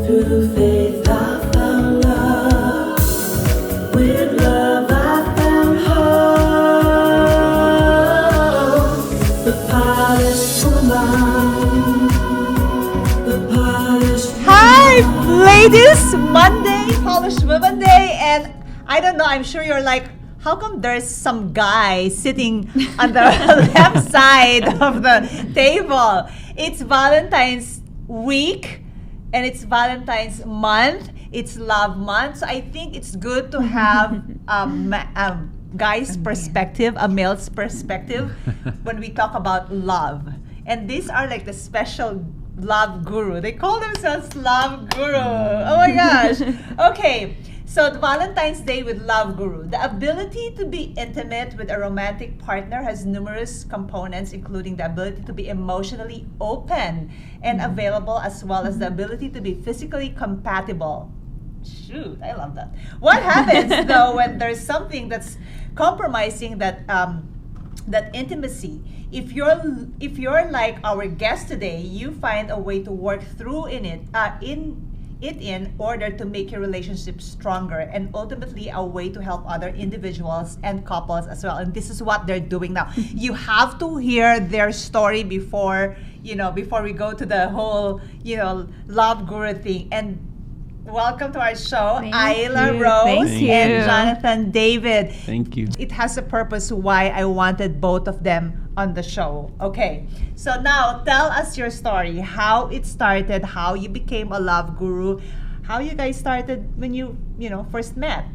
Through faith I found love. With love I found hope. The polished woman. The polished woman. Hi, ladies! Monday, Polished Women Day, and I don't know, I'm sure you're like, how come there's some guy sitting on the left side of the table? It's Valentine's week, and it's Valentine's month. It's love month, so I think it's good to have a guy's perspective, a male's perspective, when we talk about love. And these are like the special love guru. They call themselves love guru. Oh my gosh. Okay. So the Valentine's Day with Love Guru. The ability to be intimate with a romantic partner has numerous components, including the ability to be emotionally open and available, as well as the ability to be physically compatible. Shoot, I love that. What happens though when there's something that's compromising that that intimacy? If you're like our guest today, you find a way to work through in order to make your relationship stronger, and ultimately a way to help other individuals and couples as well. And this is what they're doing now. You have to hear their story before we go to the whole love guru thing. And welcome to our show, Ayla Rose and Jonathan David. Thank you. It has a purpose why I wanted both of them on the show. Okay, so now tell us your story, how it started, how you became a love guru, how you guys started when you first met.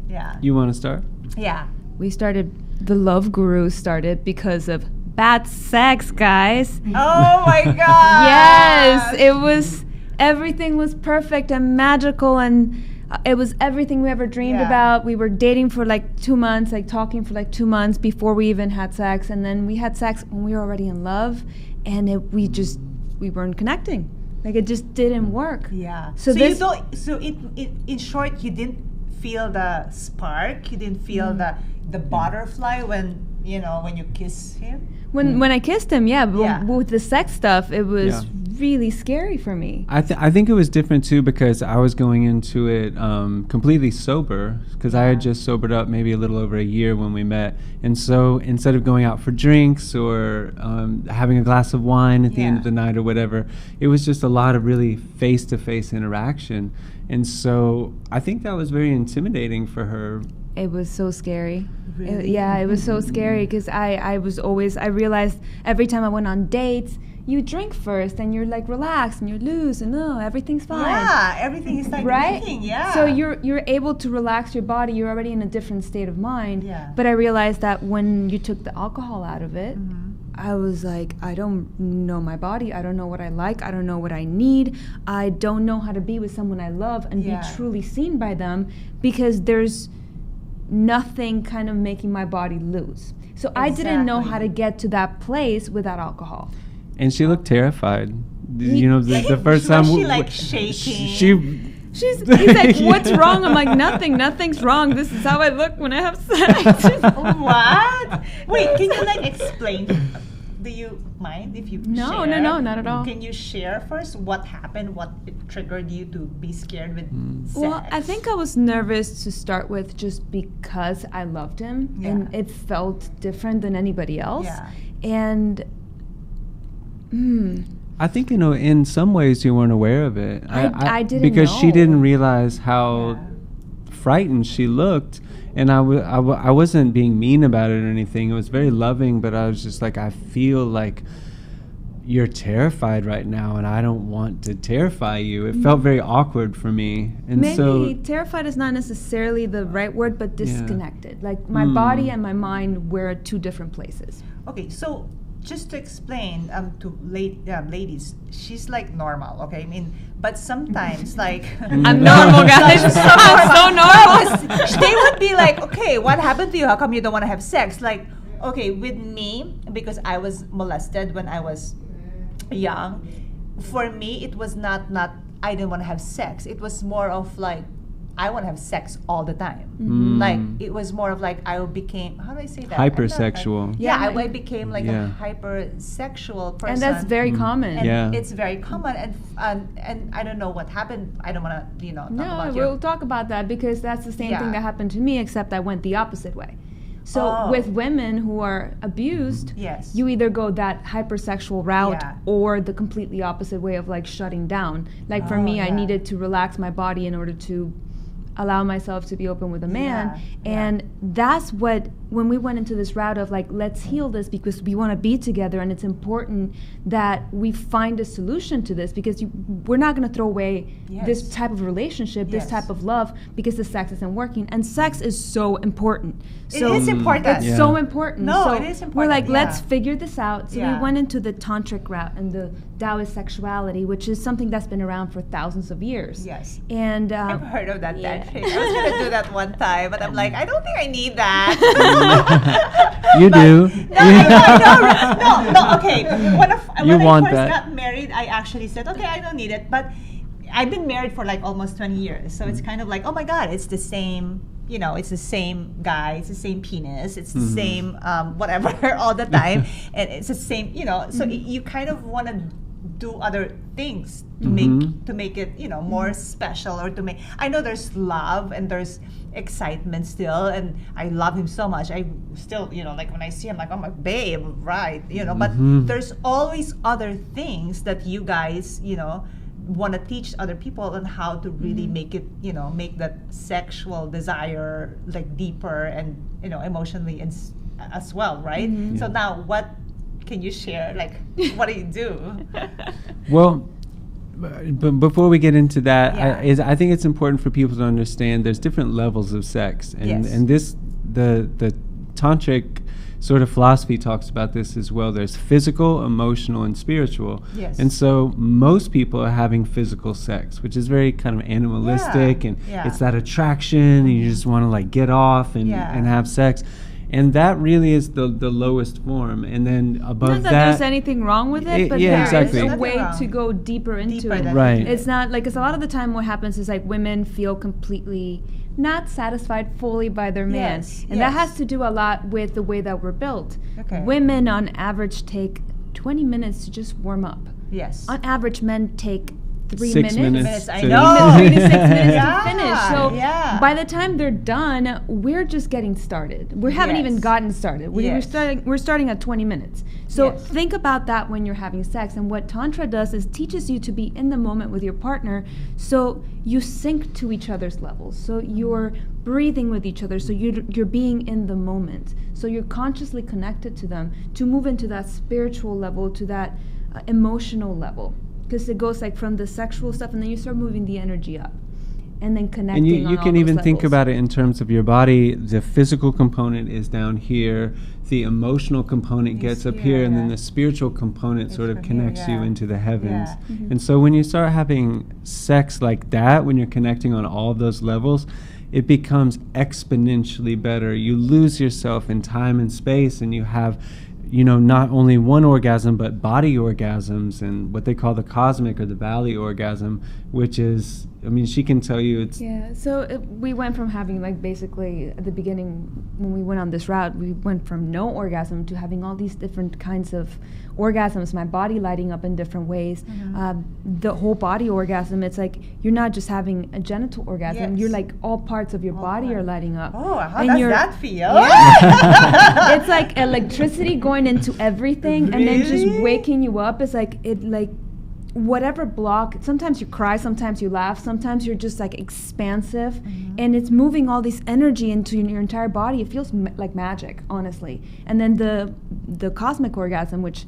Yeah. You want to start? Yeah. The love guru started because of bad sex, guys. Oh my God. Yes, everything was perfect and magical, and it was everything we ever dreamed about. We were dating for like 2 months, like talking for like 2 months before we even had sex, and then we had sex when we were already in love, and we weren't connecting. Like it just didn't work. Yeah. In short, you didn't feel the spark. You didn't feel the butterfly when you kiss him. When I kissed him, but with the sex stuff, it was really scary for me. I think it was different too, because I was going into it completely sober, because I had just sobered up maybe a little over a year when we met. And so instead of going out for drinks or having a glass of wine at the end of the night or whatever, it was just a lot of really face-to-face interaction. And so I think that was very intimidating for her. It was so scary. Really? It was so scary, because I realized every time I went on dates, you drink first and you're like relaxed and you're loose and everything's fine. Yeah, everything is like right? drinking, yeah. So you're able to relax your body. You're already in a different state of mind. Yeah. But I realized that when you took the alcohol out of it, I was like, I don't know my body. I don't know what I like. I don't know what I need. I don't know how to be with someone I love and be truly seen by them, because there's nothing kind of making my body loose. So I didn't know how to get to that place without alcohol. And she looked terrified. The first time she like shaking. He's like, what's wrong? I'm like, nothing's wrong. This is how I look when I have sex. What? Wait, can you like explain? Do you mind if you share? No, not at all. Can you share first what happened, what it triggered you to be scared with sex? Well, I think I was nervous to start with just because I loved him, and it felt different than anybody else. Yeah. And I think, in some ways you weren't aware of it. I didn't because know. she didn't realize how frightened she looked. And I wasn't being mean about it or anything. It was very loving, but I was just like, I feel like you're terrified right now, and I don't want to terrify you. It felt very awkward for me. And maybe terrified is not necessarily the right word, but disconnected. Like my body and my mind were at two different places. Okay, so just to explain to ladies, she's like normal, okay? I mean, but sometimes like I'm normal, guys. I'm so normal. They would be like, okay, what happened to you? How come you don't want to have sex? Like, okay, with me, because I was molested when I was young, for me it was not I didn't want to have sex. It was more of like I want to have sex all the time. Mm. Like it was more of like I became, how do I say that? Hypersexual. Yeah, Yeah. I became like Yeah. a hypersexual person. And that's very common. And Yeah. it's very common, and I don't know what happened. I don't want to, talk No, about we'll talk about that because that's the same Yeah. thing that happened to me, except I went the opposite way. So Oh. with women who are abused, Yes. you either go that hypersexual route Yeah. or the completely opposite way of like shutting down. Like for Oh, me, I yeah. needed to relax my body in order to allow myself to be open with a man. Yeah, yeah. And that's what, when we went into this route of like, let's heal this because we want to be together, and it's important that we find a solution to this because we're not going to throw away this Yes. type of relationship, this Yes. type of love because the sex isn't working. And sex is so important. It So is important. it's Yeah. so important. No, so it is we're like, important, let's yeah. figure this out. So Yeah. we went into the tantric route and the Taoist sexuality, which is something that's been around for thousands of years. Yes. And I've heard of that yeah. tantric. I was gonna do that one time, but I'm like, I don't think I need that. You But- do. No, I know. No. Okay. You When I want first that. got married, I actually said, okay, I don't need it. But I've been married for like almost 20 years, so it's kind of like, oh my God, it's the same. It's the same guy, it's the same penis, it's the same whatever all the time, and it's the same. So you kind of want to do other things to make it more special, or to make. I know there's love and there's excitement still, and I love him so much. I still like when I see him, like, oh my babe, right? But there's always other things that you guys want to teach other people on how to really make it make that sexual desire like deeper and emotionally and as well, right? So now what can you share, like what do you do? Well, but before we get into that, Yeah. I think it's important for people to understand there's different levels of sex, and Yes. and the tantric sort of philosophy talks about this as well. There's physical, emotional, and spiritual. Yes. And so most people are having physical sex, which is very kind of animalistic, and Yeah. it's that attraction, and you just want to like get off and have sex. And that really is the lowest form. And then above not that there's anything wrong with it, but yeah, there exactly. is a Nothing way wrong. to go deeper into Deeper it. than- Right. It's not like, because a lot of the time what happens is like women feel completely not satisfied fully by their man. Yes, And that yes. has to do a lot with the way that we're built. Okay. Women on average take 20 minutes to just warm up. Yes. On average, men take 3 6 minutes. minutes. I to- know. 3 to 6 minutes Yeah, to finish. So yeah. by the time they're done, we're just getting started. We haven't even Yes. gotten started. We're Yes. starting at 20 minutes. So Yes. think about that when you're having sex. And what Tantra does is teaches you to be in the moment with your partner, so you sync to each other's levels. So you're breathing with each other. So you're being in the moment. So you're consciously connected to them to move into that spiritual level, to that emotional level. Because it goes like from the sexual stuff, and then you start moving the energy up, and then connecting. And you on can all even those think levels. about it in terms of your body. The physical component is down here, the emotional component gets up here, and then yeah. the spiritual component It's sort of from connects here, you yeah. into the heavens. Yeah. And so when you start having sex like that, when you're connecting on all of those levels, it becomes exponentially better. You lose yourself in time and space, and you have not only one orgasm, but body orgasms, and what they call the cosmic or the valley orgasm, which is, she can tell you it's... Yeah, so we went from having like basically at the beginning when we went on this route, we went from no orgasm to having all these different kinds of orgasms, my body lighting up in different ways. The whole body orgasm, it's like you're not just having a genital orgasm, Yes. you're like all parts of your body are lighting up. Oh, how And does you're- that feel? It's like electricity going into everything and then just Really? waking you up. It's like whatever block, sometimes you cry, sometimes you laugh, sometimes you're just like expansive, and it's moving all this energy into your entire body. It feels like magic, honestly. And then the cosmic orgasm, which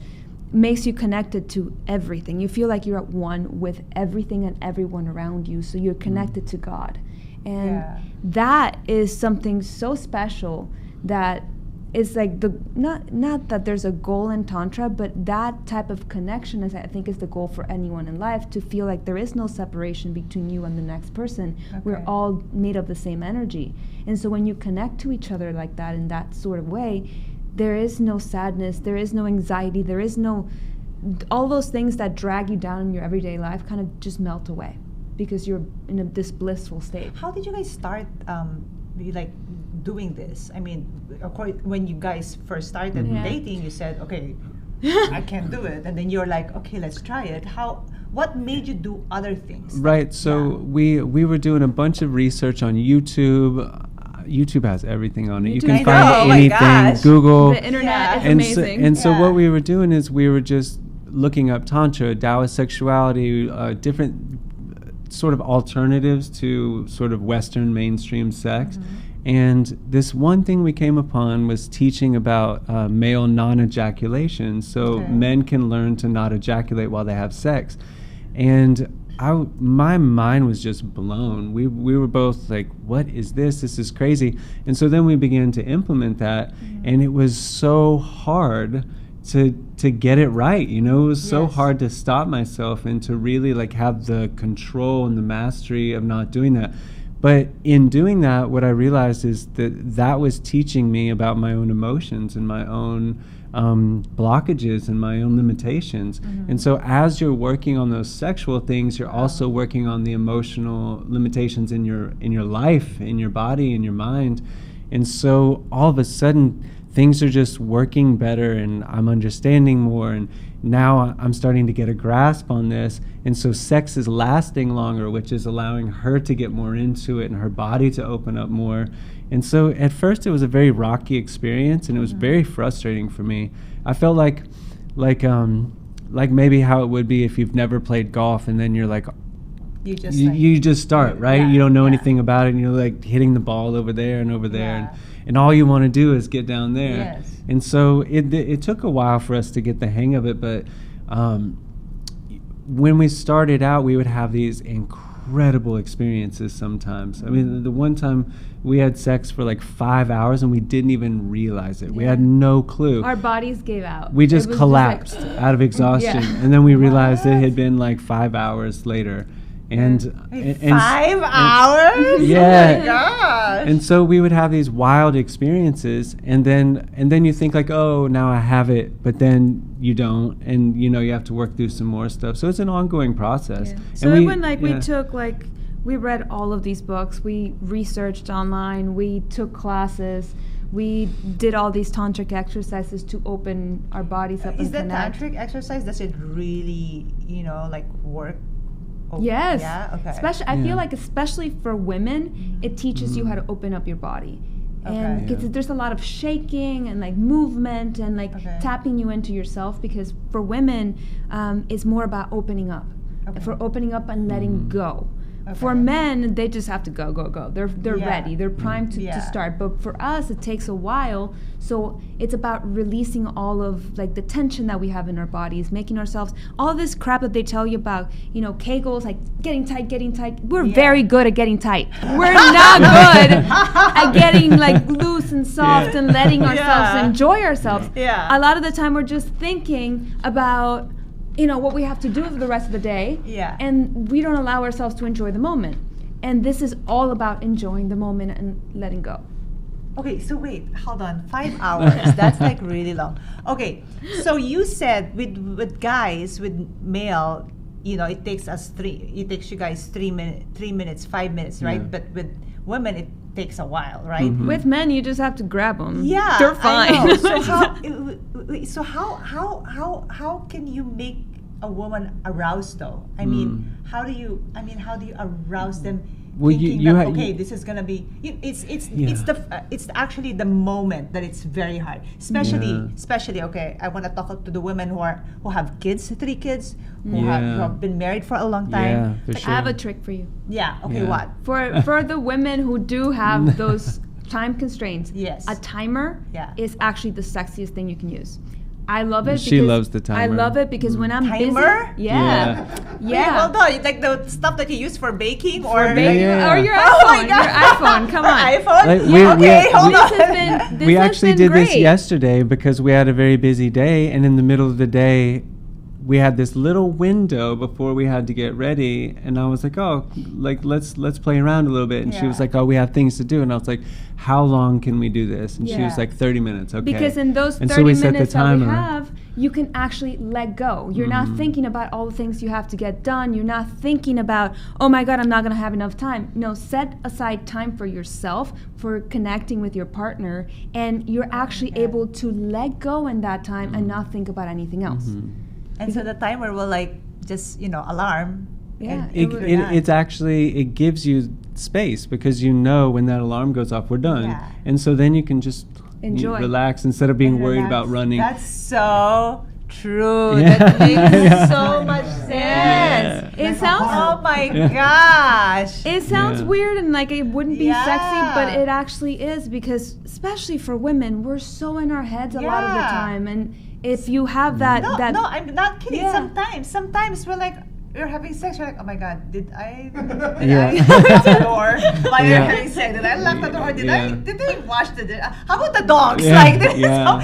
makes you connected to everything. You feel like you're at one with everything and everyone around you, so you're connected to God. And Yeah. that is something so special that it's like not that there's a goal in Tantra, but that type of connection is, I think, is the goal for anyone in life, to feel like there is no separation between you and the next person. We're Okay. all made of the same energy. And so when you connect to each other like that, in that sort of way, there is no sadness, there is no anxiety, there is no, all those things that drag you down in your everyday life kind of just melt away. because you're in this blissful state. How did you guys start like doing this? I mean, when you guys first started Yeah. dating, you said, okay, I can't do it, and then you're like, okay, let's try it. What made you do other things? Right. So we were doing a bunch of research on YouTube. YouTube has everything on it. You YouTube. can I find know, oh my anything. gosh. Google. The internet Yeah. is and amazing. So Yeah. what we were doing is we were just looking up Tantra, Taoist sexuality, different sort of alternatives to sort of Western mainstream sex. And this one thing we came upon was teaching about male non-ejaculation. So Okay. men can learn to not ejaculate while they have sex. And my mind was just blown. We were both like, what is this? This is crazy. And so then we began to implement that, and it was so hard to get it right. You know, it was so Yes. hard to stop myself and to really like have the control and the mastery of not doing that. But in doing that, what I realized is that was teaching me about my own emotions and my own blockages and my own limitations. And so as you're working on those sexual things, you're also working on the emotional limitations in your life, in your body, in your mind. And so all of a sudden things are just working better, and I'm understanding more, and now I'm starting to get a grasp on this. And so sex is lasting longer, which is allowing her to get more into it and her body to open up more. And so at first it was a very rocky experience, and it was very frustrating for me. I felt like maybe how it would be if you've never played golf, and then you're like, you just start, right? Yeah, You don't know yeah. anything about it, and you're like hitting the ball over there and over there, Yeah. and all you want to do is get down there. Yes. And so it took a while for us to get the hang of it, but when we started out, we would have these incredible experiences sometimes. I mean, the one time we had sex for like 5 hours and we didn't even realize it. We had no clue. Our bodies gave out. We It just was collapsed out of exhaustion, Yeah. and then we realized it had been like 5 hours later. And 5 hours? Yeah. Oh my gosh. and so we would have these wild experiences, and then you think like, oh, now I have it, but then you don't, and you know you have to work through some more stuff. So it's an ongoing process. Yeah. And So when we yeah. took we read all of these books, we researched online, we took classes, we did all these tantric exercises to open our bodies up Is and that connect. tantric exercise? Does it really, like work? Oh, Yes. Yeah. Okay. Especially, I Yeah. feel like especially for women, it teaches you how to open up your body. And Okay. because Yeah. there's a lot of shaking and like movement and like Okay. tapping you into yourself, because for women, it's more about opening up. Okay. For opening up and letting go. For Okay. men, they just have to go. They're Yeah. ready. They're primed to Yeah. start. But for us, it takes a while. So it's about releasing all of like the tension that we have in our bodies, making ourselves all this crap that they tell you about, Kegels, like getting tight. We're Yeah. very good at getting tight. We're not good at getting like loose and soft and letting ourselves Yeah. enjoy ourselves. Yeah. A lot of the time, we're just thinking about what we have to do for the rest of the day. Yeah. And we don't allow ourselves to enjoy the moment. And this is all about enjoying the moment and letting go. Okay, so wait, hold on. 5 hours. That's like really long. Okay, so you said with guys, with male, it takes you guys 3 minutes, 5 minutes, right? Yeah. But with women, it takes a while, right? Mhm. With men, you just have to grab them. Yeah, They're fine. I know. So how can you make a woman aroused though? I mean, how do you arouse them? Well, Thinking you that, ha- okay, you- this is gonna be. It's Yeah. it's actually the moment that it's very hard. Especially, Yeah. okay, I want to talk to the women who have kids, 3 kids, who Yeah. have been married for a long Yeah, time. for I sure. have a trick for you. Yeah. Okay. Yeah. What? For the women who do have those time constraints, Yes. a timer Yeah. is actually the sexiest thing you can use. I love it. She because loves the I timer. love it because when I'm Timer? busy, yeah. Wait, hold on. Like the stuff that you use for baking or Baking- Yeah. Or your Oh my iPhone. God. Your iPhone. Come on. iPhone. Like, okay, hold This on. has been We actually been did great. this yesterday because we had a very busy day, and in the middle of the day, we had this little window before we had to get ready, and I was like, oh, like let's play around a little bit. And she was Yeah. like, oh, we have things to do. And I was like, how long can we do this? And she was Yeah. like, 30 minutes. Okay. Because in those And 30 so we set the minutes that we timer. have, you can actually let go. You're not thinking about all the things you have to get done. You're not thinking about, oh my God, I'm not going to have enough time. No, set aside time for yourself, for connecting with your partner, and you're actually able to let go in that time and not think about anything else. And so the timer will like just, alarm. Yeah, and It, you're it, done. it's actually, it gives you space because you know when that alarm goes off, we're done. Yeah. And so then you can just Enjoy. relax instead of being And worried relax. about running. That's so true. Yeah. That makes Yeah. so much sense. Yeah. It sounds Oh my Yeah. gosh. It sounds Yeah. weird and like it wouldn't be sexy, but Yeah. it actually is, because especially for women, we're so in our heads a lot of the Yeah. time. And if you have that, No, that no, I'm not kidding. Yeah. Sometimes we're like, we're having sex. We're like, oh my God, did I Yeah. lock the door while Yeah. you're having sex? Did I lock the door? Did Yeah. they wash the dish? How about the dogs? Yeah. Like, this Yeah.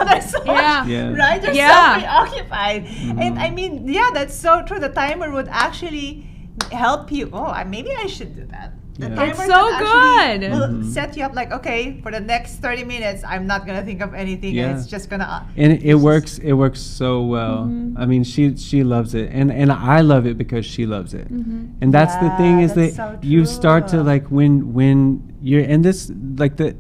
there's so Yeah. much, Yeah. right? You're Yeah. so preoccupied. And I mean, yeah, that's so true. The timer would actually help you. Oh, maybe I should do that. The Yeah. timer It's can so actually good. will set you up like, okay, for the next 30 minutes, I'm not gonna think of anything. Yeah. And it's just gonna. And it works. It works so well. I mean, she loves it, and I love it because she loves it. And that's the thing Yeah, is that's that so you start to true. like when you're in this like the.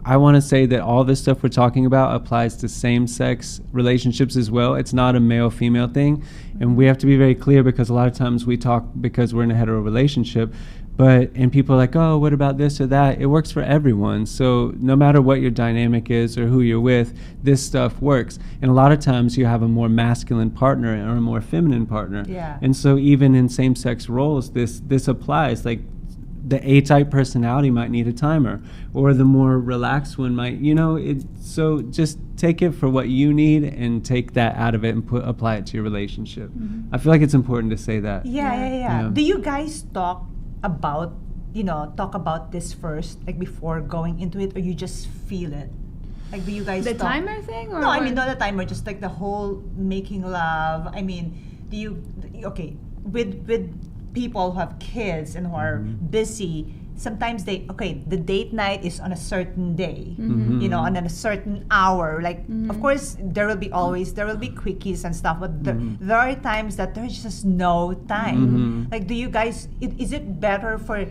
I want to say that all this stuff we're talking about applies to same-sex relationships as well. It's not a male-female thing, and we have to be very clear because a lot of times we talk because we're in a hetero relationship. And people are like, oh, what about this or that? It works for everyone. So no matter what your dynamic is or who you're with, this stuff works. And a lot of times you have a more masculine partner or a more feminine partner. Yeah. And so even in same-sex roles, this applies. Like the A-type personality might need a timer, or the more relaxed one might, so just take it for what you need and take that out of it and apply it to your relationship. I feel like it's important to say that. Yeah. Yeah. Do you guys talk about this first, like before going into it, or you just feel it? Like, do you guys the talk? timer thing, or No, I what? mean not the timer, just like the whole making love. I mean, do you with people who have kids and who are busy? Sometimes the date night is on a certain day, on a certain hour. Like, of course, there will be quickies and stuff, but there are times that there's just no time. Like, do you guys? Is it better for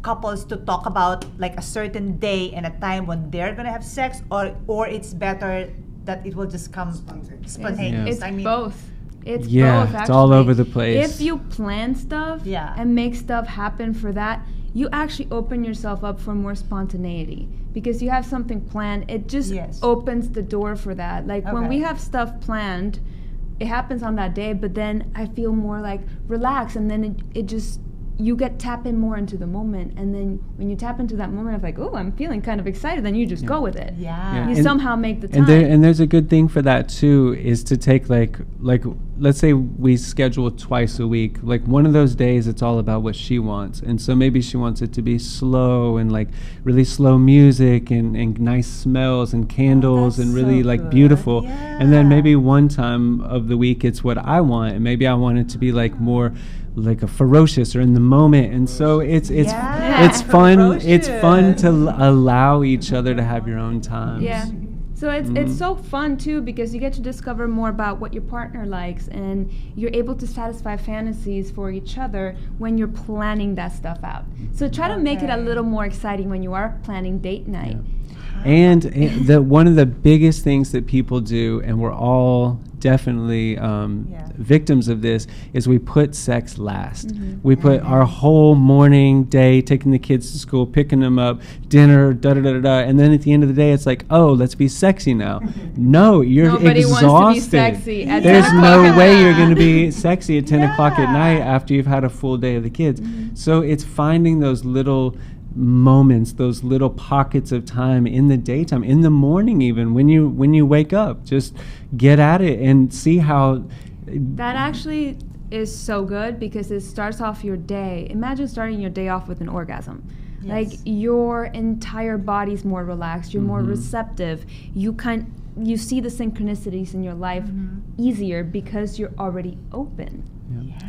couples to talk about like a certain day and a time when they're gonna have sex, or it's better that it will just come spontaneous? It's I mean, both. It's Yeah, both. it's all actually. over the place. If you plan stuff Yeah. and make stuff happen for that, you actually open yourself up for more spontaneity, because you have something planned. It just Yes. opens the door for that. Like when we Okay. have stuff planned, it happens on that day, but then I feel more like relaxed, and then it just, you get tap in more into the moment, and then when you tap into that moment of like, oh, I'm feeling kind of excited, then you just go with it. yeah. You And- somehow make the time. And there's a good thing for that too, is to take like let's say we schedule twice a week. Like one of those days it's all about what she wants. And so maybe she wants it to be slow and like really slow music and nice smells and candles that's and really so like good. beautiful. And then Yeah. maybe one time of the week it's what I want, and maybe I want it to be like more like a ferocious or in the moment. And so it's Yeah. fun. It's fun Ferocious. to allow each other to have your own times. Yeah. So it's so fun too, because you get to discover more about what your partner likes, and you're able to satisfy fantasies for each other when you're planning that stuff out. So try to make it a Okay. little more exciting when you are planning date night. And one of the biggest things that people do, and we're all definitely victims of this, is we put sex last. We put our whole morning, day, taking the kids to school, picking them up, dinner, da-da-da-da-da, and then at the end of the day, it's like, oh, let's be sexy now. No, you're Nobody exhausted. wants to be sexy at There's 10 no o'clock. way you're going to be sexy at 10 o'clock at Yeah. night after you've had a full day of the kids. So it's finding those little moments, those little pockets of time in the daytime, in the morning, even when you wake up, just get at it and see how That actually is so good, because it starts off your day. Imagine starting your day off with an orgasm. Like Yes. your entire body's more relaxed, you're more receptive. you see the synchronicities in your life easier because you're already open.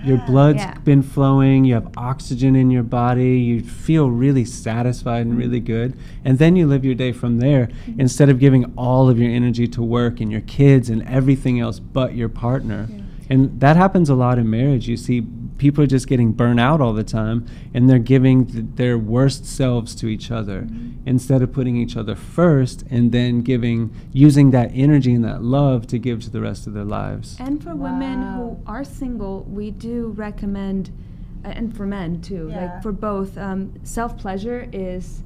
Your blood's Yeah. been flowing, you have oxygen in your body, you feel really satisfied and really good. And then you live your day from there instead of giving all of your energy to work and your kids and everything else but your partner. And that happens a lot in marriage. You see people are just getting burnt out all the time, and they're giving their worst selves to each other instead of putting each other first and then using that energy and that love to give to the rest of their lives. And for women who are single, we do recommend, and for men too, Yeah. like for both, self-pleasure is,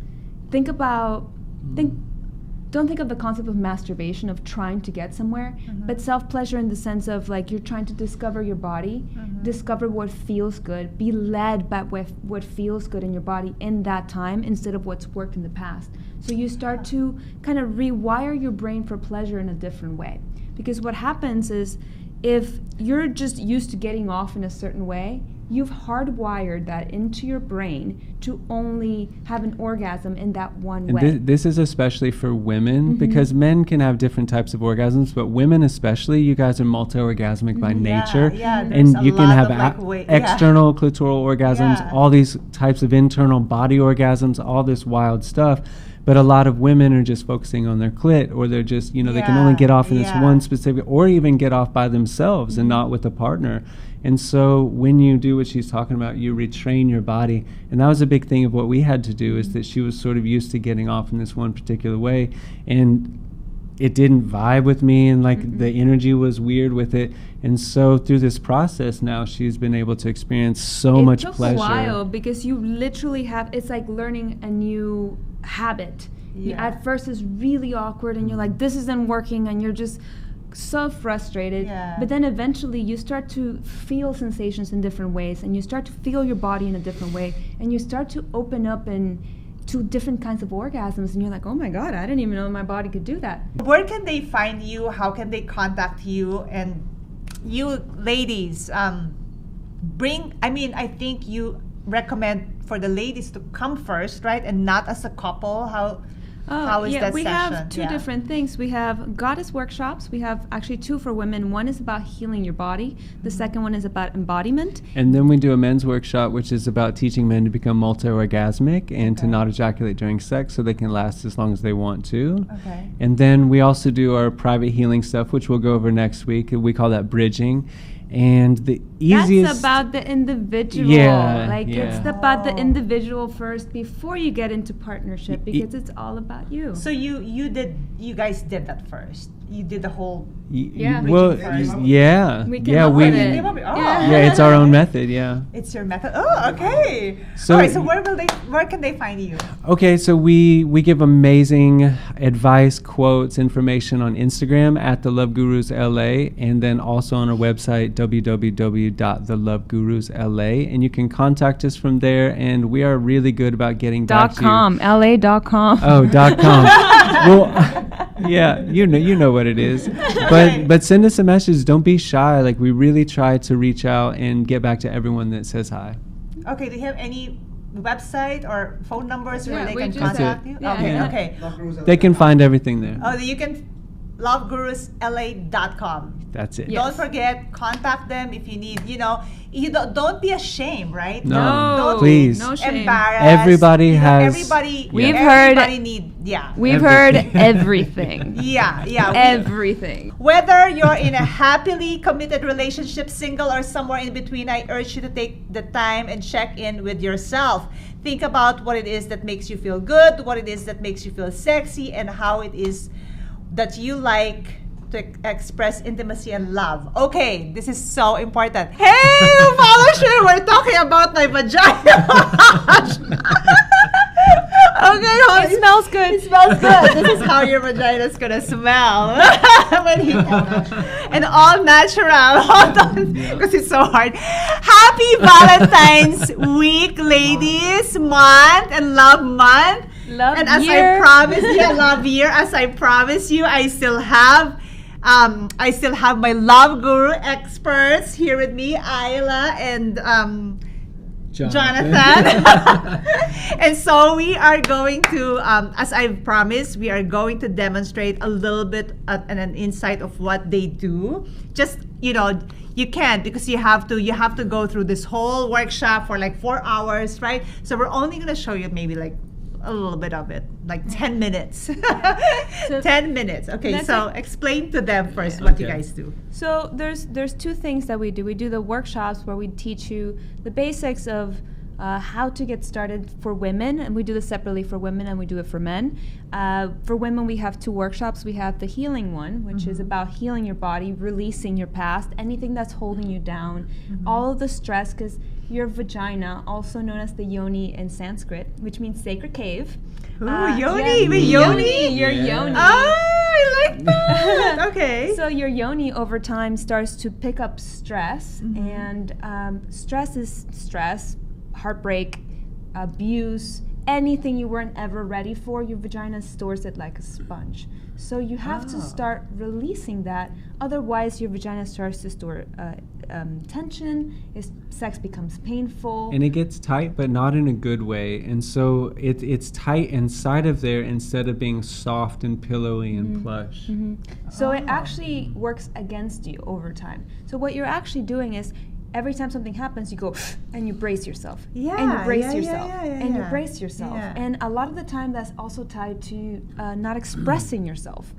don't think of the concept of masturbation, of trying to get somewhere, but self-pleasure in the sense of like you're trying to discover your body, discover what feels good, be led by what feels good in your body in that time instead of what's worked in the past. So you start to kind of rewire your brain for pleasure in a different way. Because what happens is if you're just used to getting off in a certain way, you've hardwired that into your brain to only have an orgasm in that one And way. this is especially for women because men can have different types of orgasms, but women especially, you guys are multi-orgasmic by nature. Yeah, there's And a you can lot have of, like, external clitoral orgasms, Yeah. all these types of internal body orgasms, all this wild stuff. But a lot of women are just focusing on their clit, or they're just, they can only get off in this one specific, or even get off by themselves and not with a partner. And so when you do what she's talking about, you retrain your body. And that was a big thing of what we had to do, is that she was sort of used to getting off in this one particular way. And it didn't vibe with me, and like the energy was weird with it. And so through this process now, she's been able to experience so much pleasure. It took a while because you literally it's like learning a new habit. At first it's really awkward and you're like, this isn't working, and you're just so frustrated. But then eventually you start to feel sensations in different ways, and you start to feel your body in a different way, and you start to open up to different kinds of orgasms, and you're like, oh my God, I didn't even know my body could do that. Where can they find you? How can they contact you? And you ladies, I think you recommend for the ladies to come first, right? And not as a couple. How is that we session? have two different things. We have goddess workshops. We have actually two for women. One is about healing your body. The second one is about embodiment. And then we do a men's workshop, which is about teaching men to become multi-orgasmic and to not ejaculate during sex so they can last as long as they want to. Okay. And then we also do our private healing stuff, which we'll go over next week. We call that bridging. And the easiest... That's about the individual. It's about the individual first before you get into partnership, because it's all about you. So you guys did that first. You did the whole Yeah. Well, first. yeah. We came up with it. Yeah, it's our own method, yeah. It's your method. Oh, okay. So- All right. So where can they find you? Okay, so we give amazing advice, quotes, information on Instagram at The Love Gurus LA, and then also on our website www.thelovegurusla, and you can contact us from there, and we are really good about getting back to you. LA.com. Oh, .com. Well, yeah, you know what it is. But send us a message. Don't be shy. Like, we really try to reach out and get back to everyone that says hi. Okay. Do you have any website or phone numbers where Yeah, they we can just- contact That's you? it. Okay. Yeah. Okay. They can find everything there. Oh, you can lovegurusla.com. That's it. Yeah. Don't forget, contact them if you need. Don't be ashamed, right? No, Don't please. No shame. embarrassed. Everybody has- Everybody. We've everybody heard- need. Yeah. We've Everything. heard everything. Yeah. Everything. Whether you're in a happily committed relationship, single, or somewhere in between, I urge you to take the time and check in with yourself. Think about what it is that makes you feel good, what it is that makes you feel sexy, and how it is that you like to express intimacy and love. Okay, this is so important. Hey, followers, we're talking about my vagina. Okay, It smells good. It smells good. This is how your vagina is gonna smell when you and all natural. Hold on, because it's so hard. Happy Valentine's Week, ladies, month, and love month. Love And as year. I promised, love year. As I promised you, I still have my love guru experts here with me, Ayla and Jonathan. And so we are going to, as I've promised, we are going to demonstrate a little bit and an insight of what they do. Just, you can't, because you have to go through this whole workshop for like 4 hours, right? So we're only going to show you maybe like a little bit of it, like 10 minutes. So 10 minutes. Okay, that's so explain to them first what you guys do. So there's two things that we do. We do the workshops where we teach you the basics of how to get started for women, and we do this separately for women and we do it for men. For women, we have 2 workshops. We have the healing one, which is about healing your body, releasing your past, anything that's holding you down, all of the stress, because your vagina, also known as the yoni in Sanskrit, which means sacred cave. Ooh, yoni, yeah, with yoni. Your Yeah. yoni. Oh, I like that. Okay. So your yoni over time starts to pick up stress, and stress is stress, heartbreak, abuse, anything you weren't ever ready for, your vagina stores it like a sponge. So you have to start releasing that, otherwise your vagina starts to store tension, sex becomes painful. And it gets tight, but not in a good way. And so it's tight inside of there instead of being soft and pillowy and plush. So it actually works against you over time. So what you're actually doing is, every time something happens, you go and you brace yourself. Yeah, and you brace yeah, yourself. yeah, and you yeah. brace yourself. Yeah. And a lot of the time that's also tied to not expressing yourself.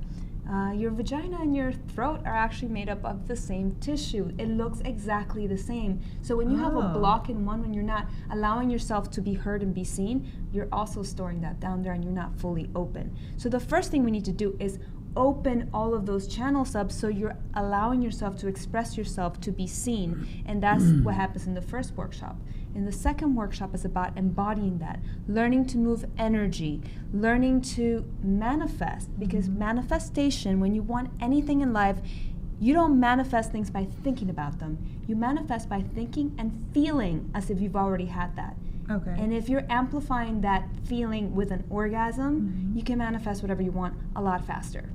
Your vagina and your throat are actually made up of the same tissue. It looks exactly the same. So when you have a block in one, when you're not allowing yourself to be heard and be seen, you're also storing that down there and you're not fully open. So the first thing we need to do is open all of those channels up, so you're allowing yourself to express yourself, to be seen. And that's what happens in the first workshop. In the second workshop is about embodying that, learning to move energy, learning to manifest, because manifestation, when you want anything in life, you don't manifest things by thinking about them. You manifest by thinking and feeling as if you've already had that. Okay. And if you're amplifying that feeling with an orgasm, you can manifest whatever you want a lot faster.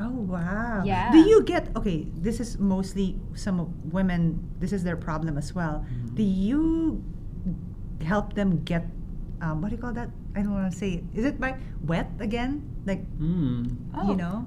Oh, wow. Yeah. Do you get, okay, this is mostly some of women, this is their problem as well. Do you help them get, what do you call that? I don't want to say it. Is it like wet again? Like,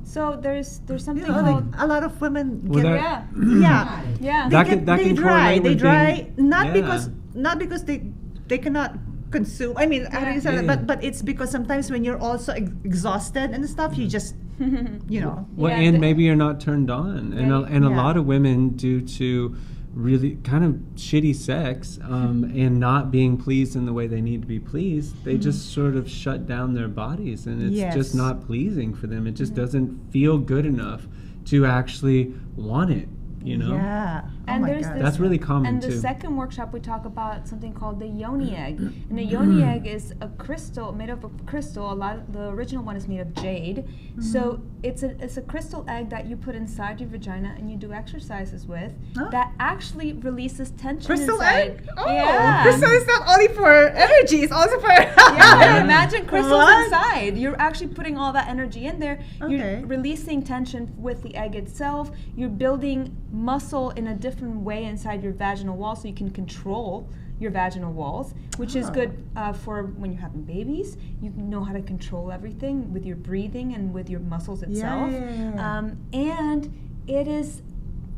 So there's something like called... a lot of women Well, get, that- yeah. Yeah. That They can- that can dry. correlate They with dry, being- not yeah. because they cannot consume. I mean, how do you say that? Yeah. But it's because sometimes when you're also exhausted and stuff, you just, Well, Yeah, and maybe you're not turned on, and a Yeah. lot of women, due to really kind of shitty sex and not being pleased in the way they need to be pleased, they just sort of shut down their bodies, and it's Yes. just not pleasing for them. It just doesn't feel good enough to actually want it. Yeah. And oh my there's God. this- That's really common And the too. second workshop, we talk about something called the yoni egg. And the yoni egg is a crystal, made up of crystal. The original one is made of jade. So it's a crystal egg that you put inside your vagina and you do exercises with that actually releases tension Crystal inside. egg? Oh, Yeah. crystal is not only for energy, it's also for... Yeah, imagine crystals What? inside. You're actually putting all that energy in there. Okay. You're releasing tension with the egg itself. You're building muscle in a different way inside your vaginal wall, so you can control your vaginal walls, which is good for when you're having babies. You know how to control everything with your breathing and with your muscles itself. Yeah. And it is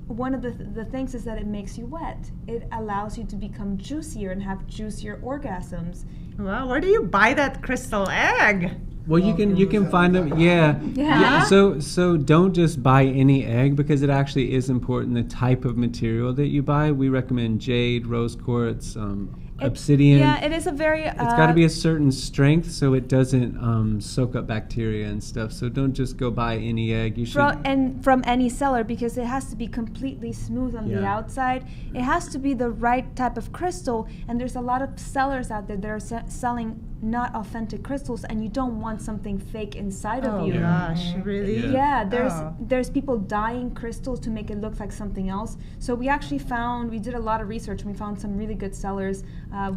one of the things is that it makes you wet. It allows you to become juicier and have juicier orgasms. Wow, where do you buy that crystal egg? Well, you can find them. Yeah. Yeah. So don't just buy any egg, because it actually is important the type of material that you buy. We recommend jade, rose quartz, obsidian. Yeah, it is a very... It's got to be a certain strength so it doesn't soak up bacteria and stuff. So don't just go buy any egg. You should. From any seller, because it has to be completely smooth on the Yeah. outside. It has to be the right type of crystal, and there's a lot of sellers out there that are selling not authentic crystals, and you don't want something fake inside of you. Gosh, really? Yeah. Yeah, there's people dyeing crystals to make it look like something else. So we actually we did a lot of research, and we found some really good sellers.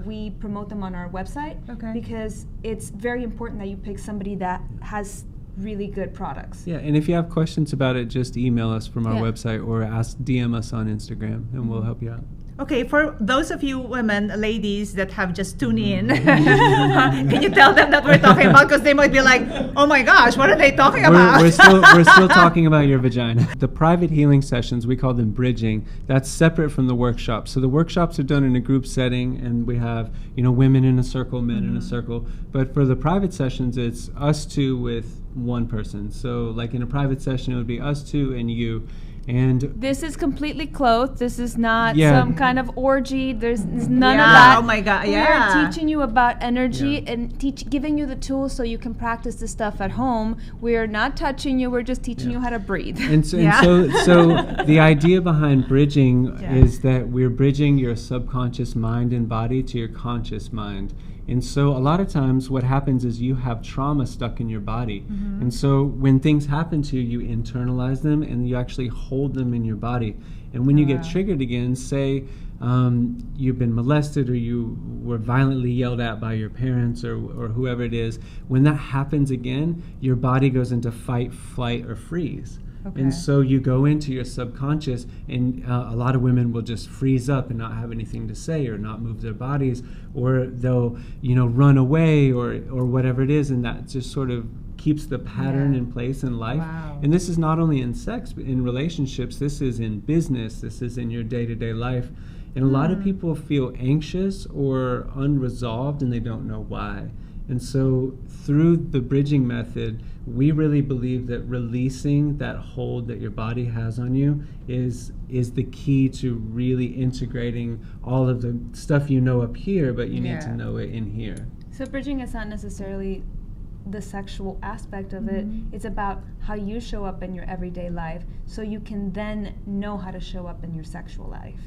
We promote them on our website because it's very important that you pick somebody that has really good products. Yeah, and if you have questions about it, just email us from our Yeah. website or DM us on Instagram, and we'll help you out. Okay, for those of you women, ladies that have just tuned in, can you tell them that we're talking about? Because they might be like, oh my gosh, what are they talking about? We're still talking about your vagina. The private healing sessions, we call them bridging. That's separate from the workshops. So the workshops are done in a group setting, and we have, women in a circle, men in a circle. But for the private sessions, it's us two with one person. So like in a private session, it would be us two and you. And this is completely clothed. This is not Yeah. some kind of orgy. There's none Yeah, of that. oh my God, We yeah. are teaching you about energy Yeah. and giving you the tools so you can practice this stuff at home. We are not touching you. We're just teaching Yeah. you how to breathe. And so, Yeah. so the idea behind bridging Yeah. is that we're bridging your subconscious mind and body to your conscious mind. And so a lot of times what happens is you have trauma stuck in your body. Mm-hmm. And so when things happen to you, you internalize them and you actually hold them in your body. And when you get triggered again, say you've been molested or you were violently yelled at by your parents or whoever it is, when that happens again, your body goes into fight, flight, or freeze. Okay. And so you go into your subconscious, and a lot of women will just freeze up and not have anything to say or not move their bodies, or they'll run away or whatever it is, and that just sort of keeps the pattern in place in life. Wow. And this is not only in sex, but in relationships. This is in business. This is in your day-to-day life. And a lot of people feel anxious or unresolved, and they don't know why. And so through the bridging method, we really believe that releasing that hold that your body has on you is the key to really integrating all of the stuff up here, but you need to know it in here. So bridging is not necessarily the sexual aspect of it. It's about how you show up in your everyday life so you can then know how to show up in your sexual life.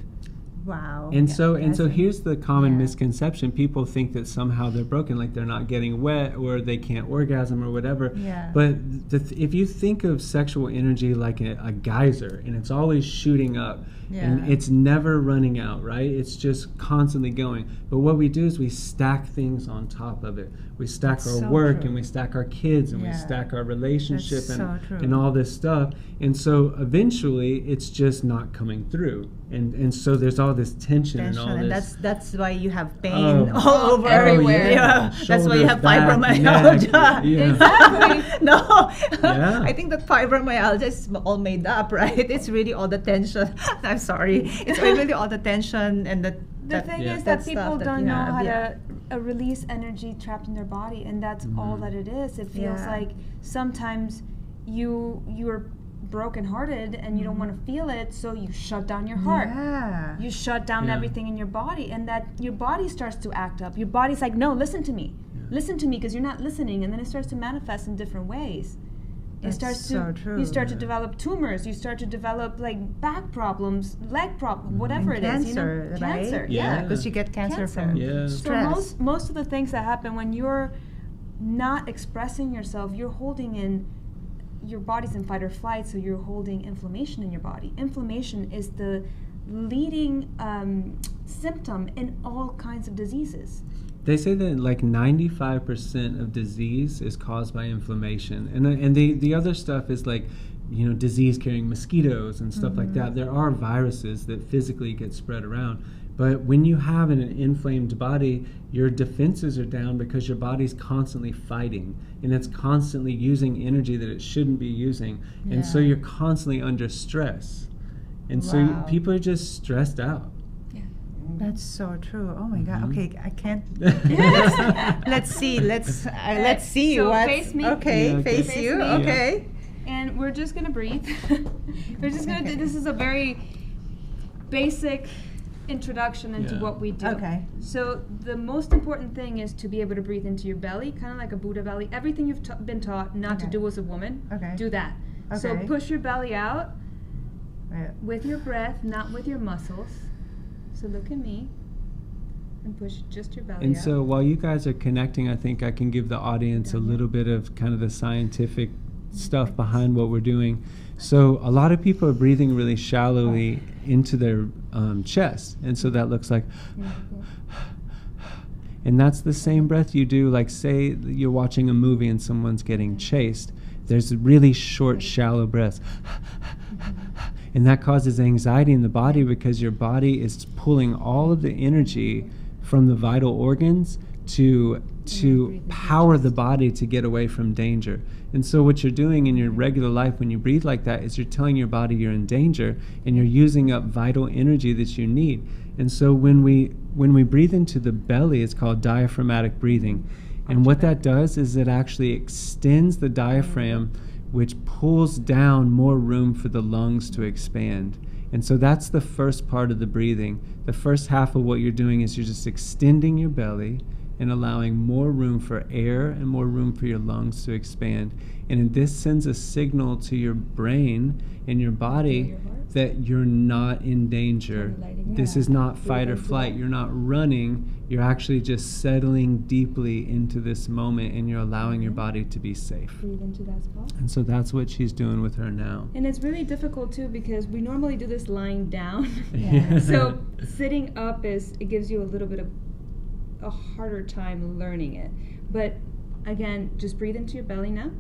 Wow. And so here's the common Yeah. misconception. People think that somehow they're broken, like they're not getting wet or they can't orgasm or whatever. Yeah. But if you think of sexual energy like a geyser, and it's always shooting up, and it's never running out, right? It's just constantly going. But what we do is we stack things on top of it. We stack That's our so work, true. and we stack our kids, and we Yeah. stack our relationship, That's so true. and all this stuff. And so eventually it's just not coming through. And so there's all this tension and all and this. that's why you have pain Oh. all over Everywhere. Yeah. That's why you Shoulders, have back, fibromyalgia. neck, yeah. Exactly. No, Yeah. I think that fibromyalgia is all made up, right? It's really all the tension. I'm sorry. It's really all the tension and the The thing Yeah. is that that people stuff that don't you know have, how yeah. to release energy trapped in their body, and that's all that it is. It feels Yeah. like sometimes you're brokenhearted and you don't want to feel it, so you shut down your heart. Yeah. You shut down Yeah. everything in your body, and that your body starts to act up. Your body's like, no, listen to me. Listen to me, because you're not listening, and then it starts to manifest in different ways. That's so true. You start to develop tumors. You start to develop like back problems, leg problems, whatever And it is. cancer, right? Cancer. Yeah. Because you get cancer from Yeah. So stress. most of the things that happen when you're not expressing yourself, you're holding in, your body's in fight or flight, so you're holding inflammation in your body. Inflammation is the leading symptom in all kinds of diseases. They say that like 95% of disease is caused by inflammation, and the other stuff is like, disease carrying mosquitoes and stuff like that. There are viruses that physically get spread around, but when you have an inflamed body, your defenses are down because your body's constantly fighting, and it's constantly using energy that it shouldn't be using, and so Yeah. you're constantly under stress, and so Wow. people are just stressed out. That's so true. Oh my God. Mhm. Okay, I can't. Let's see. Let's see. So what. face me. Okay, Yeah, okay. face you. Face me. Okay. And we're just gonna breathe. We're just gonna do, this is a very basic introduction into Yeah. what we do. Okay. So the most important thing is to be able to breathe into your belly, kind of like a Buddha belly. Everything you've been taught not to Okay. do as a woman, Okay. do that. So Okay. push your belly out Right. with your breath, not with your muscles. So look at me and push just your belly And out. so while you guys are connecting, I think I can give the audience a little bit of kind of the scientific stuff behind what we're doing. So a lot of people are breathing really shallowly into their chest, and so that looks like, and that's the same breath you do, like say you're watching a movie and someone's getting chased. There's really short, shallow breaths. And that causes anxiety in the body because your body is pulling all of the energy from the vital organs to power the body to get away from danger. And so what you're doing in your regular life when you breathe like that is you're telling your body you're in danger, and you're using up vital energy that you need. And so when we breathe into the belly, it's called diaphragmatic breathing. And what that does is it actually extends the diaphragm, which pulls down more room for the lungs to expand. And so that's the first part of the breathing. The first half of what you're doing is you're just extending your belly and allowing more room for air and more room for your lungs to expand. And this sends a signal to your brain and your body that you're not in danger. This is not fight or flight. You're not running. You're actually just settling deeply into this moment, and you're allowing your body to be safe. Breathe into that spot. And so that's what she's doing with her now. And it's really difficult too because we normally do this lying down. Yeah. So sitting up it gives you a little bit of a harder time learning it. But again, just breathe into your belly now.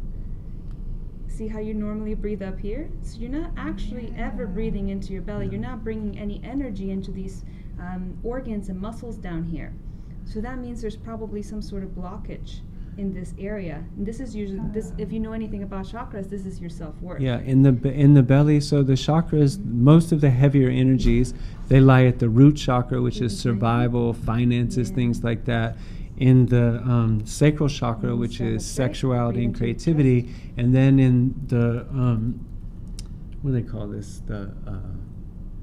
See how you normally breathe up here? So you're not actually ever breathing into your belly. You're not bringing any energy into these organs and muscles down here. So that means there's probably some sort of blockage in this area. And this is usually if you know anything about chakras, this is your self-worth. Yeah, in the belly. So the chakras, most of the heavier energies, they lie at the root chakra, which is survival, finances, things like that. In the sacral chakra, which is sexuality and creativity, and then in the what do they call this? The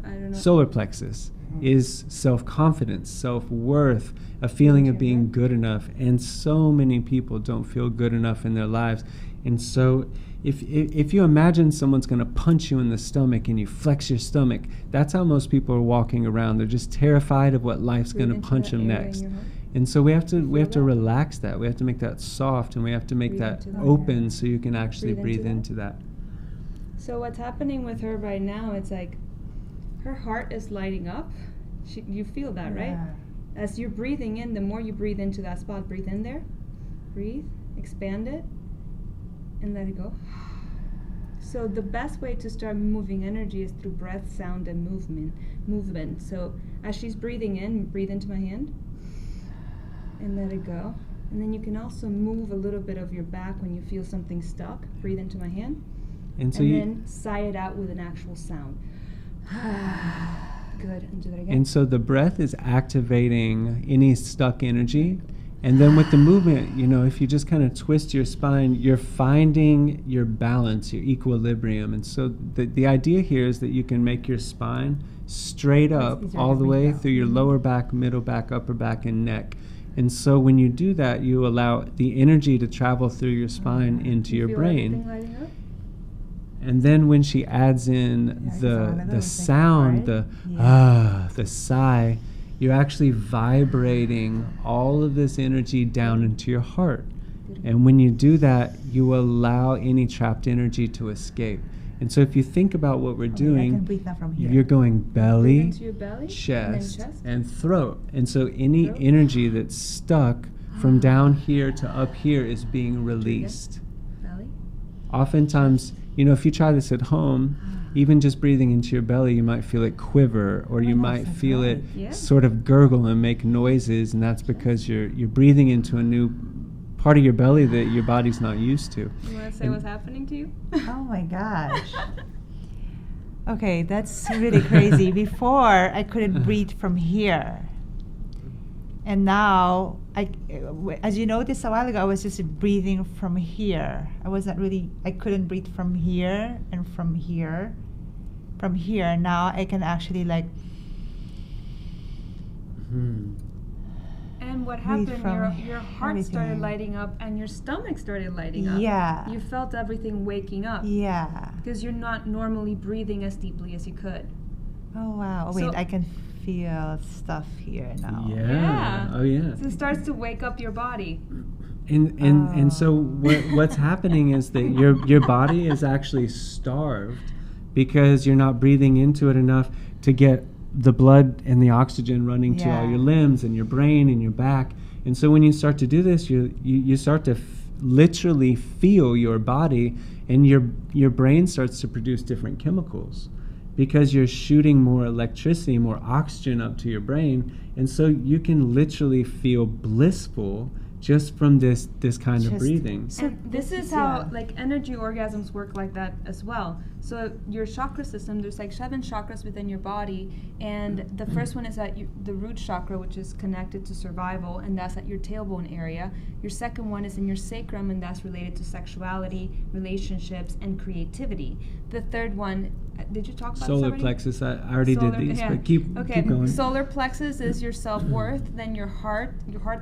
I don't know. solar plexus is self-confidence, self-worth, a feeling of being good enough. And so many people don't feel good enough in their lives. And so if you imagine someone's going to punch you in the stomach and you flex your stomach, that's how most people are walking around. They're just terrified of what life's going to punch them next. And so we have to relax that. We have to make that soft, and we have to make that open so you can actually breathe into that. So what's happening with her right now, it's like her heart is lighting up. You feel that, right? As you're breathing in, the more you breathe into that spot, breathe in there, breathe, expand it, and let it go. So the best way to start moving energy is through breath, sound, and movement. So as she's breathing in, breathe into my hand, and let it go. And then you can also move a little bit of your back when you feel something stuck. Breathe into my hand, and then sigh it out with an actual sound. Good, and do that again. And so the breath is activating any stuck energy. And then with the movement, if you just kind of twist your spine, you're finding your balance, your equilibrium. And so the idea here is that you can make your spine straight up all the way through your lower back, middle back, upper back, and neck. And so when you do that, you allow the energy to travel through your spine into your brain. And then when she adds in the sound, the sigh, you're actually vibrating all of this energy down into your heart. And when you do that, you allow any trapped energy to escape. And so if you think about what we're doing, you're going belly, chest, and throat. And so any energy that's stuck from down here to up here is being released. Oftentimes, if you try this at home, even just breathing into your belly, you might feel it quiver, or you might feel it sort of gurgle and make noises, and that's because you're breathing into a new part of your belly that your body's not used to. You want to say what's happening to you? Oh my gosh. Okay, that's really crazy. Before, I couldn't breathe from here. And now, as you noticed a while ago, I was just breathing from here. I couldn't breathe from here and from here. From here, now I can actually And what happened, your heart started lighting up and your stomach started lighting up. Yeah. You felt everything waking up. Yeah. Because you're not normally breathing as deeply as you could. Oh, wow. Wait, I can feel stuff here now. Yeah. Oh, yeah. So it starts to wake up your body. And so what's happening is that your body is actually starved because you're not breathing into it enough to get the blood and the oxygen running to all your limbs and your brain and your back. And so when you start to do this, you start to literally feel your body, and your brain starts to produce different chemicals. because you're shooting more electricity, more oxygen up to your brain, and so you can literally feel blissful just from this kind of breathing. So this is how like energy orgasms work like that as well. So your chakra system, there's like 7 chakras within your body, and the first one is at the root chakra, which is connected to survival, and that's at your tailbone area. Your second one is in your sacrum, and that's related to sexuality, relationships, and creativity. The third one, did you talk about solar this already? plexus? I already did these, but keep going. Solar plexus is your self-worth. Then your heart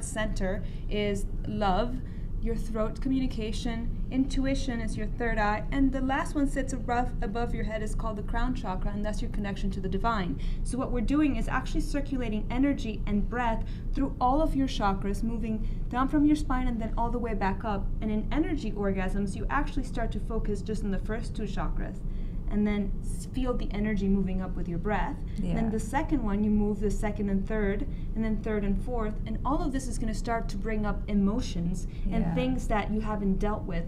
center is love. Your throat communication, intuition is your third eye, and the last one sits above your head is called the crown chakra, and that's your connection to the divine. So what we're doing is actually circulating energy and breath through all of your chakras, moving down from your spine and then all the way back up. And in energy orgasms, you actually start to focus just on the first 2 chakras, and then feel the energy moving up with your breath. Yeah. Then the second one, you move the second and third, and then third and fourth, and all of this is going to start to bring up emotions and things that you haven't dealt with.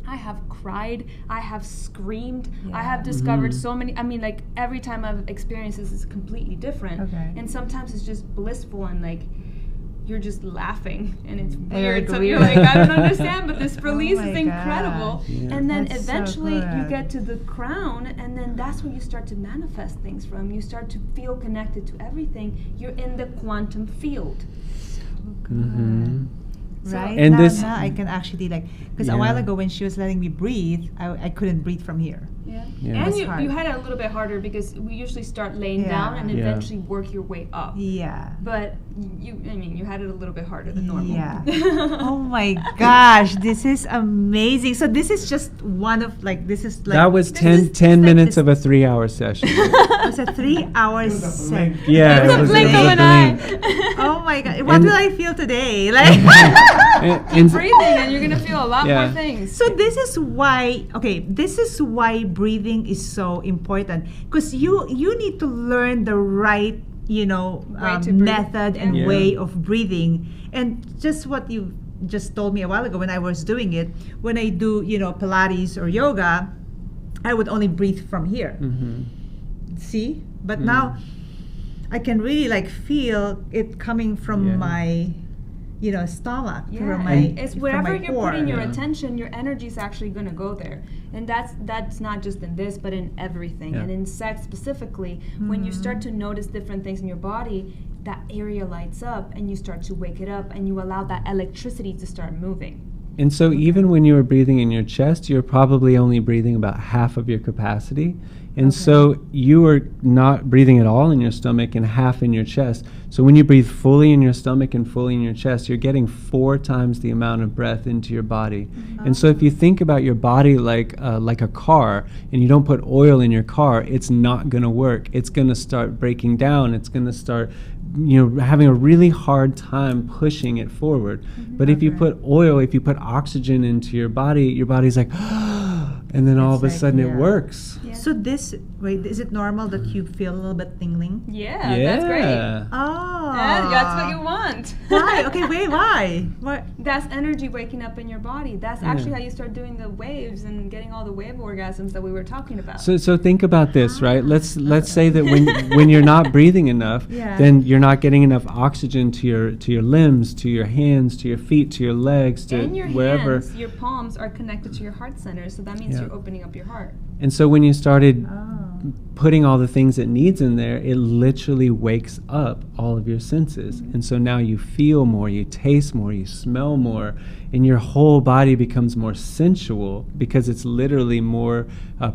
I have cried, I have screamed, I have discovered so many, I mean, like, every time I've experienced this is completely different. Okay. And sometimes it's just blissful and like, you're just laughing and it's Very weird. So weird. you're like, I don't understand, but this release my is incredible. gosh. Yeah. And then That's so eventually you good. get to the crown, and then that's where you start to manifest things from. You start to feel connected to everything. You're in the quantum field. Mm-hmm. Right? And now, this- now I can actually because a while ago when she was letting me breathe, I couldn't breathe from here. Yeah. Yeah. And It's you hard. had it a little bit harder because we usually start laying Yeah. down and Yeah. eventually work your way up. Yeah. But you had it a little bit harder than normal. Yeah. Oh my gosh, this is amazing. So this is just one of this is like That was this 10 is- 10 it's like minutes this- of a 3-hour session. It's a 3-hour session. Yeah, It's it a was blink a of an blink. eye. Oh my god, what And- will I feel today? Like And Breathing, and you're gonna feel a lot Yeah. more things. So this is why breathing is so important, because you need to learn the right Way to breathe. method and Yeah. way of breathing. And just what you just told me a while ago when I was doing it, when I do Pilates or yoga, I would only breathe from here. Mhm. See, but now I can really feel it coming from Yeah. my stomach, Yeah, from my and it's from wherever my you're core. putting your Yeah. attention, your energy is actually going to go there, and that's not just in this, but in everything, Yeah. and in sex specifically. When you start to notice different things in your body, that area lights up, and you start to wake it up, and you allow that electricity to start moving. And so even when you were breathing in your chest, you're probably only breathing about half of your capacity. And so you were not breathing at all in your stomach and half in your chest. So when you breathe fully in your stomach and fully in your chest, you're getting 4 times the amount of breath into your body. And so if you think about your body like a car, and you don't put oil in your car, it's not going to work. It's going to start breaking down. It's going to start having a really hard time pushing it forward. But if you put oil, if you put oxygen into your body's like, and then all It's of a like, sudden it yeah. works. Yeah. So is it normal that you feel a little bit tingling? Yeah, that's great. Oh, That's what you want. Why? Okay, wait, why? What? That's energy waking up in your body. That's actually how you start doing the waves and getting all the wave orgasms that we were talking about. So think about this, right? Let's say that when you're not breathing enough, Yeah. then you're not getting enough oxygen to your limbs, to your hands, to your feet, to your legs, to and your wherever. hands, your palms are connected to your heart center, so that means Yeah. you're opening up your heart. And so when you started Oh. putting all the things it needs in there, it literally wakes up all of your senses. And so now you feel more, you taste more, you smell more, and your whole body becomes more sensual because it's literally more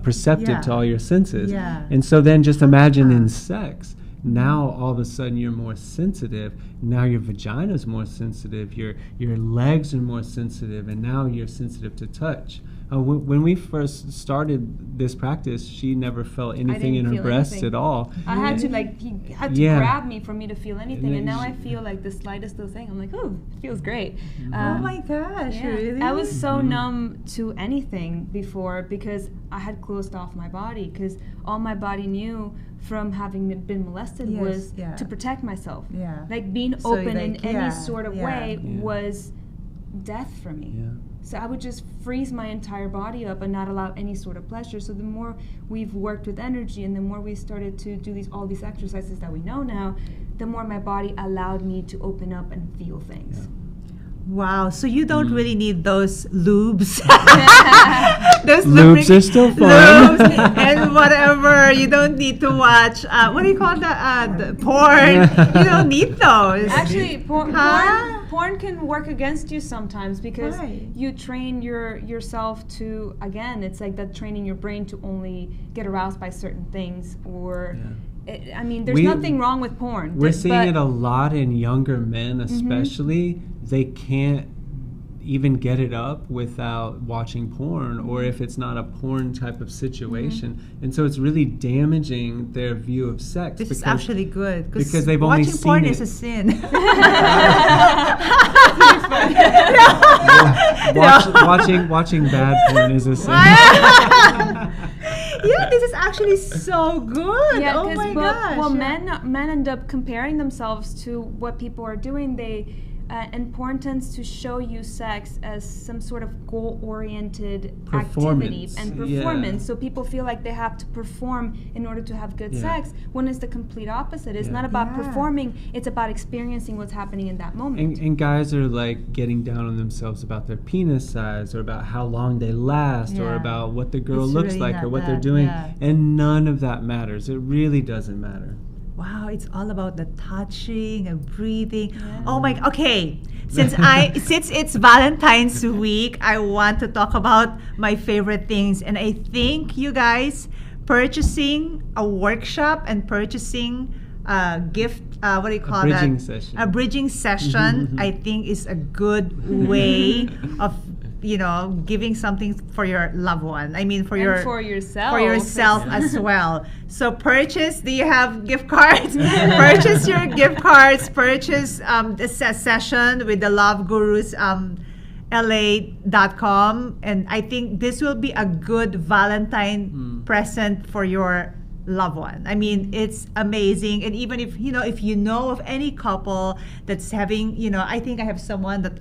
perceptive to Yeah. all your senses. Yeah. And so then just imagine in sex, now all of a sudden you're more sensitive. Now your vagina's more sensitive, your legs are more sensitive, and now you're sensitive to touch. When we first started this practice, she never felt anything in didn't her feel breasts anything. at all. I had to he had to Yeah. grab me for me to feel anything, then and now she- I feel like the slightest little thing. I'm like, oh, it feels great. Oh my gosh, Yeah. really? I was so numb to anything before because I had closed off my body, because all my body knew from having been molested Yes, was yeah. to protect myself. Yeah. Like being So, open in like, any yeah, sort of yeah. way Yeah. was death for me. Yeah. So I would just freeze my entire body up and not allow any sort of pleasure. So the more we've worked with energy and the more we started to do all these exercises that we know now, the more my body allowed me to open up and feel things. Yeah. Wow, so you don't really need those lubes. Those Lubes are still fun. Lubes and whatever. You don't need to watch, what do you call that? The porn. You don't need those. Actually, Huh? porn can work against you sometimes because Why? you train yourself to, again, it's like that training your brain to only get aroused by certain things or... I mean, there's nothing wrong with porn. We're seeing it a lot in younger men, especially. They can't even get it up without watching porn, or if it's not a porn type of situation. And so it's really damaging their view of sex. This is actually good because they've only watching seen porn it. is a sin. Watching bad porn is a sin. Yeah, this is actually so good. Yeah, oh my gosh. well, men end up comparing themselves to what people are doing. And porn tends to show you sex as some sort of goal-oriented activity and performance. Yeah. So people feel like they have to perform in order to have good sex, when it's the complete opposite. It's not about performing, it's about experiencing what's happening in that moment. And guys are like getting down on themselves about their penis size or about how long they last or about what the girl looks really like not or what that, they're doing. yeah. And none of that matters. It really doesn't matter. Wow, it's all about the touching and breathing. Oh my, okay. Since it's Valentine's week, I want to talk about my favorite things. And I think you guys purchasing a workshop and purchasing a gift, what do you call that? Bridging session. A bridging session, I think is a good way of, giving something for your loved one. I mean, for yourself. For yourself as well. So purchase, do you have gift cards? Purchase your gift cards. Purchase the session with the Love Gurus LA.com. And I think this will be a good Valentine present for your loved one. I mean, it's amazing. And even if you know of any couple that's having, I think I have someone that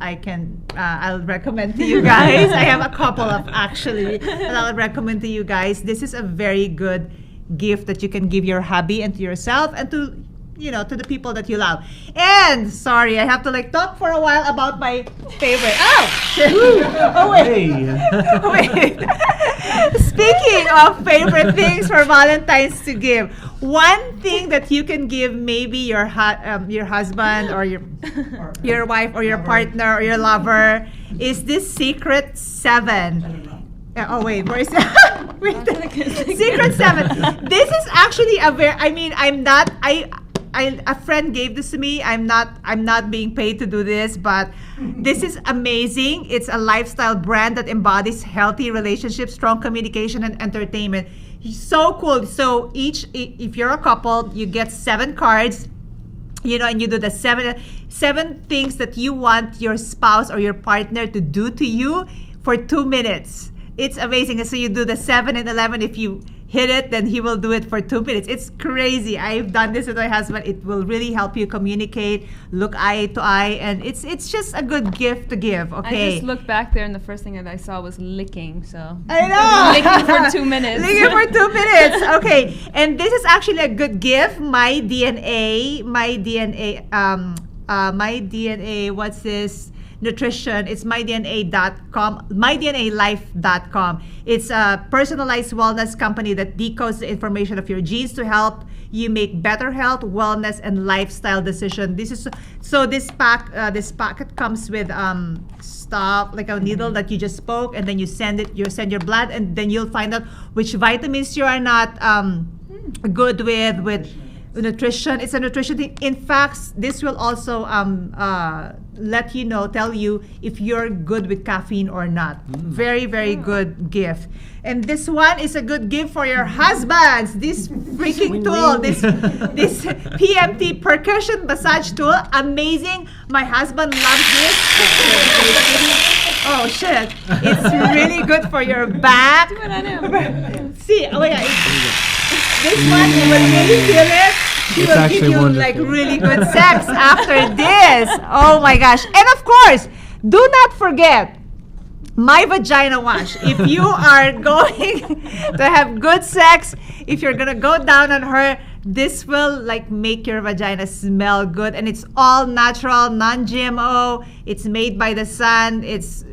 I'll recommend to you guys. I have a couple of actually that I'll recommend to you guys. This is a very good gift that you can give your hubby and to yourself and to to the people that you love. And sorry, I have to talk for a while about my favorite. Oh wait. Hey. Wait. Speaking of favorite things for Valentine's to give, one thing that you can give maybe your husband or your wife or your partner or your lover is this Secret 7. Oh wait, where is that? Secret 7. This is actually a friend gave this to me. I'm not being paid to do this, but this is amazing. It's a lifestyle brand that embodies healthy relationships, strong communication, and entertainment. So cool. So if you're a couple, you get 7 cards, and you do the seven things that you want your spouse or your partner to do to you for 2 minutes. It's amazing. And so you do the 7 and 11. If you hit it, then he will do it for 2 minutes. It's crazy. I've done this with my husband. It will really help you communicate, look eye to eye, and it's just a good gift to give. Okay. I just looked back there, and the first thing that I saw was licking. So I know. licking for 2 minutes. Licking for 2 minutes. Okay. And this is actually a good gift. My DNA. What's this? Nutrition. It's mydna.com, mydnalife.com. It's a personalized wellness company that decodes the information of your genes to help you make better health, wellness, and lifestyle decision. This packet comes with stuff like a needle that you just spoke, and then you send your blood, and then you'll find out which vitamins you are not good with nutrition. It's a nutrition thing. In fact, this will also tell you if you're good with caffeine or not. Very, very good gift. And this one is a good gift for your husbands. This freaking tool, this PMT percussion massage tool, amazing. My husband loves this. Oh shit! It's really good for your back. See, oh my God. This one, you will really feel it. He It's will actually give you wonderful. really good sex after this. Oh my gosh. And of course, Do not forget my vagina wash. If you are going to have good sex, if you're gonna go down on her, this will like make your vagina smell good, and it's all natural, non-GMO. It's made by the sun. It's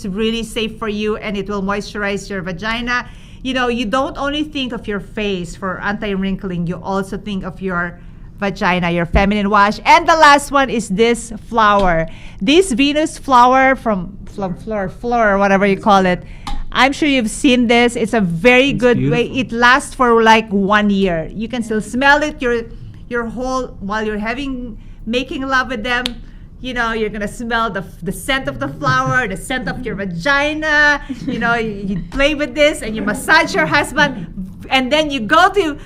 really safe for you, and it will moisturize your vagina. You know, you don't only think of your face for anti-wrinkling, you also think of your vagina, your feminine wash. And the last one is this flower. This Venus flower from Fleur, whatever you call it. I'm sure you've seen this. It's a very good way. It lasts for like 1 year. You can still smell it your whole while you're making love with them. You know, you're gonna smell the scent of the flower, the scent of your vagina. You know, you play with this and you massage your husband, and then you go to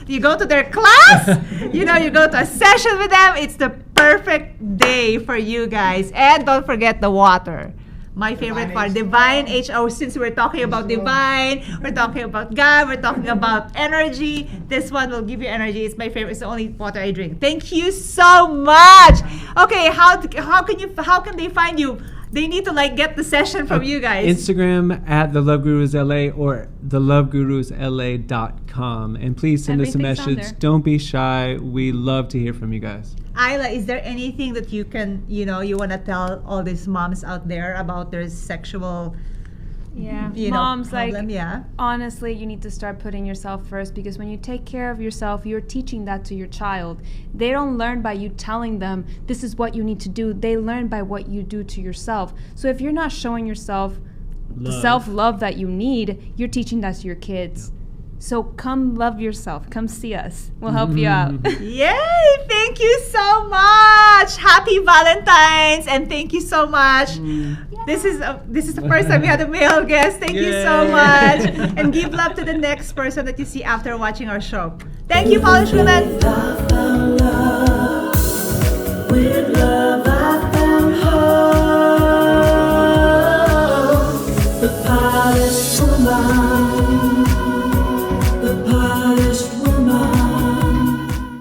their class. You know, you go to a session with them. It's the perfect day for you guys. And don't forget the water. My favorite part, Divine HO. Since we're talking about Divine, we're talking about God, we're talking about energy. This one will give you energy. It's my favorite. It's the only water I drink. Thank you so much. Okay, how can they find you? They need to like get the session from you guys. Instagram at the Love Gurus LA or thelovegurusla.com. And please send us a message. Don't be shy. We love to hear from you guys. Isla, is there anything that you can, you want to tell all these moms out there about their sexual, moms, problem? Like, honestly, you need to start putting yourself first, because when you take care of yourself, you're teaching that to your child. They don't learn by you telling them this is what you need to do. They learn by what you do to yourself. So if you're not showing yourself the self-love that you need, you're teaching that to your kids. So come love yourself. Come see us. We'll help you out. Yay! Thank you so much. Happy Valentines, and thank you so much. This is the first time we had a male guest. Thank you so much, and give love to the next person that you see after watching our show. Thank you, Polish women. With love I found home. The polished woman.